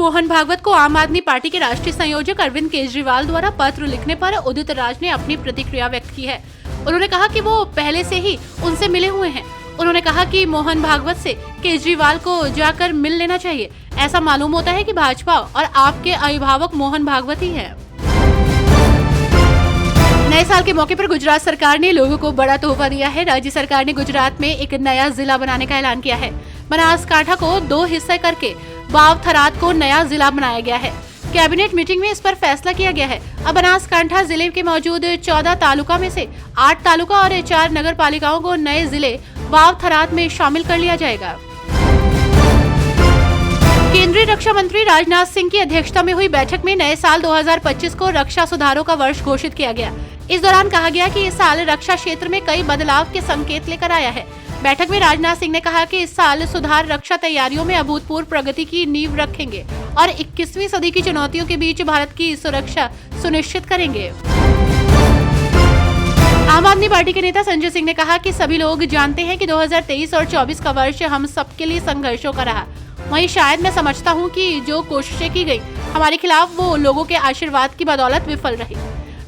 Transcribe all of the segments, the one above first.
मोहन भागवत को आम आदमी पार्टी के राष्ट्रीय संयोजक अरविंद केजरीवाल द्वारा पत्र लिखने पर उदित राज ने अपनी प्रतिक्रिया व्यक्त की है। उन्होंने कहा कि वो पहले से ही उनसे मिले हुए हैं। उन्होंने कहा कि मोहन भागवत से केजरीवाल को जाकर मिल लेना चाहिए। ऐसा मालूम होता है कि भाजपा और आपके अभिभावक मोहन भागवत ही है। नए साल के मौके पर गुजरात सरकार ने लोगों को बड़ा तोहफा दिया है। राज्य सरकार ने गुजरात में एक नया जिला बनाने का ऐलान किया है। बनासकांठा को 2 हिस्से करके वाव थराद को नया जिला बनाया गया है। कैबिनेट मीटिंग में इस पर फैसला किया गया है। अब बनासकांठा जिले के मौजूद 14 तालुका में से 8 तालुका और 4 नगर पालिकाओं को नए जिले वाव थराद में शामिल कर लिया जाएगा। केंद्रीय रक्षा मंत्री राजनाथ सिंह की अध्यक्षता में हुई बैठक में नए साल 2025 को रक्षा सुधारों का वर्ष घोषित किया गया। इस दौरान कहा गया कि इस साल रक्षा क्षेत्र में कई बदलाव के संकेत लेकर आया है। बैठक में राजनाथ सिंह ने कहा कि इस साल सुधार रक्षा तैयारियों में अभूतपूर्व प्रगति की नींव रखेंगे और 21वीं सदी की चुनौतियों के बीच भारत की सुरक्षा सुनिश्चित करेंगे। आम आदमी पार्टी के नेता संजय सिंह ने कहा कि सभी लोग जानते हैं कि 2023 और 24 का वर्ष हम सबके लिए संघर्षों का रहा। वहीं शायद मैं समझता हूं कि जो कोशिशें की गई हमारे खिलाफ वो लोगों के आशीर्वाद की बदौलत विफल रही।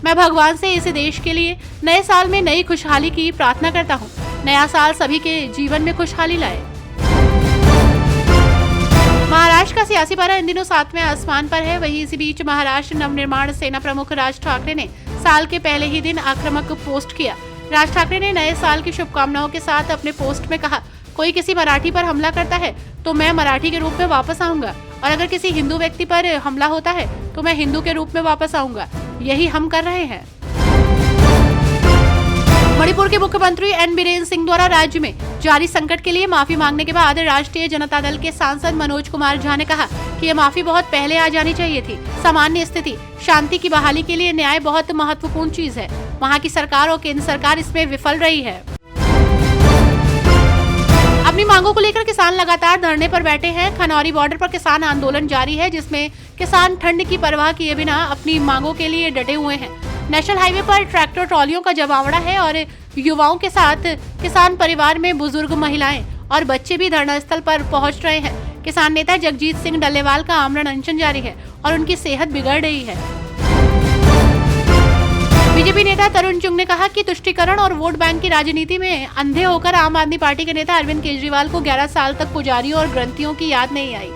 मैं भगवान से इस देश के लिए नए साल में नई खुशहाली की प्रार्थना करता हूं। नया साल सभी के जीवन में खुशहाली लाए। महाराष्ट्र का सियासी पारा इन दिनों 7वें आसमान पर है। वहीं इसी बीच महाराष्ट्र नवनिर्माण सेना प्रमुख राज ठाकरे ने साल के पहले ही दिन आक्रामक पोस्ट किया। राज ठाकरे ने नए साल की शुभकामनाओं के साथ अपने पोस्ट में कहा, कोई किसी मराठी पर हमला करता है तो मैं मराठी के रूप में वापस आऊंगा, और अगर किसी हिंदू व्यक्ति पर हमला होता है तो मैं हिंदू के रूप में वापस आऊंगा। यही हम कर रहे हैं। मणिपुर के मुख्यमंत्री एन बीरेन सिंह द्वारा राज्य में जारी संकट के लिए माफी मांगने के बाद राष्ट्रीय जनता दल के सांसद मनोज कुमार झा ने कहा कि यह माफी बहुत पहले आ जानी चाहिए थी। सामान्य स्थिति, शांति की बहाली के लिए न्याय बहुत महत्वपूर्ण चीज है। वहां की सरकार और केंद्र सरकार इसमें विफल रही है। अपनी मांगों को लेकर किसान लगातार धरने पर बैठे हैं। खनौरी बॉर्डर पर किसान आंदोलन जारी है, जिसमें किसान ठंड की परवाह किए बिना अपनी मांगों के लिए डटे हुए हैं। नेशनल हाईवे पर ट्रैक्टर ट्रॉलियों का जमावड़ा है और युवाओं के साथ किसान परिवार में बुजुर्ग, महिलाएं और बच्चे भी धरना स्थल पर पहुंच रहे हैं। किसान नेता जगजीत सिंह डल्लेवाल का आमरण अनशन जारी है और उनकी सेहत बिगड़ रही है। बीजेपी नेता तरुण चुग ने कहा कि तुष्टीकरण और वोट बैंक की राजनीति में अंधे होकर आम आदमी पार्टी के नेता अरविंद केजरीवाल को 11 साल तक पुजारियों और ग्रंथियों की याद नहीं आई।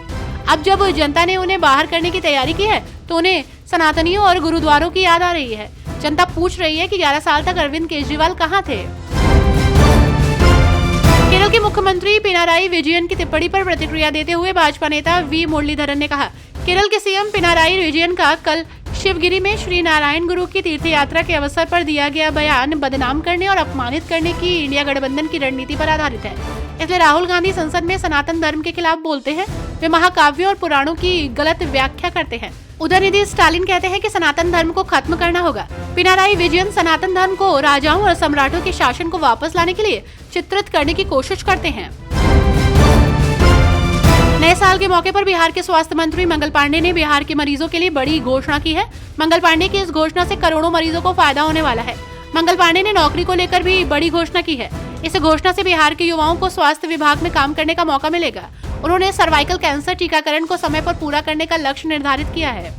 अब जब जनता ने उन्हें बाहर करने की तैयारी की है तो उन्हें सनातनियों और गुरुद्वारों की याद आ रही है। जनता पूछ रही है कि 11 साल तक अरविंद केजरीवाल कहां थे। केरल के मुख्यमंत्री पिनाराई विजयन की टिप्पणी पर प्रतिक्रिया देते हुए भाजपा नेता वी मुरलीधरन ने कहा, केरल के सीएम पिनाराई विजयन का कल शिवगिरी में श्री नारायण गुरु की तीर्थ यात्रा के अवसर पर दिया गया बयान बदनाम करने और अपमानित करने की इंडिया गठबंधन की रणनीति पर आधारित है। इसलिए राहुल गांधी संसद में सनातन धर्म के खिलाफ बोलते हैं। वे महाकाव्यों और पुराणों की गलत व्याख्या करते हैं। उदयनिधि स्टालिन कहते हैं कि सनातन धर्म को खत्म करना होगा। पिनाराई विजयन सनातन धर्म को राजाओं और सम्राटों के शासन को वापस लाने के लिए चित्रित करने की कोशिश करते हैं। नए साल के मौके पर बिहार के स्वास्थ्य मंत्री मंगल पांडे ने बिहार के मरीजों के लिए बड़ी घोषणा की है। मंगल पांडे की इस घोषणा से करोड़ों मरीजों को फायदा होने वाला है। मंगल पांडे ने नौकरी को लेकर भी बड़ी घोषणा की है। इस घोषणा से बिहार के युवाओं को स्वास्थ्य विभाग में काम करने का मौका मिलेगा। उन्होंने सर्वाइकल कैंसर टीकाकरण को समय पर पूरा करने का लक्ष्य निर्धारित किया है।